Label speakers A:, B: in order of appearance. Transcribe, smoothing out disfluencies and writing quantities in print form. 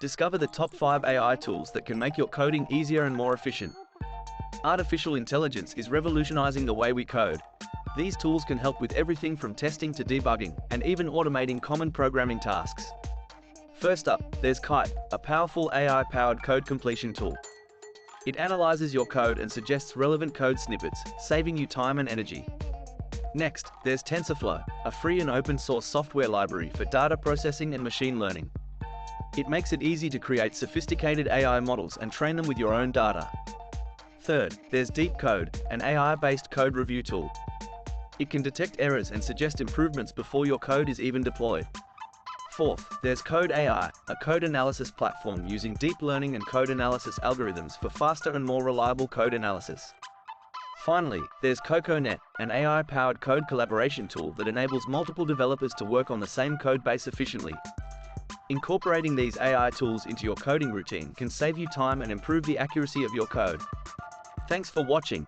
A: Discover the top 5 AI tools that can make your coding easier and more efficient. Artificial intelligence is revolutionizing the way we code. These tools can help with everything from testing to debugging, and even automating common programming tasks. First up, there's Kite, a powerful AI-powered code completion tool. It analyzes your code and suggests relevant code snippets, saving you time and energy. Next, there's TensorFlow, a free and open-source software library for data processing and machine learning. It makes it easy to create sophisticated AI models and train them with your own data. Third, there's DeepCode, an AI-based code review tool. It can detect errors and suggest improvements before your code is even deployed. Fourth, there's Code AI, a code analysis platform using deep learning and code analysis algorithms for faster and more reliable code analysis. Finally, there's CocoaNet, an AI-powered code collaboration tool that enables multiple developers to work on the same code base efficiently. Incorporating these AI tools into your coding routine can save you time and improve the accuracy of your code. Thanks for watching.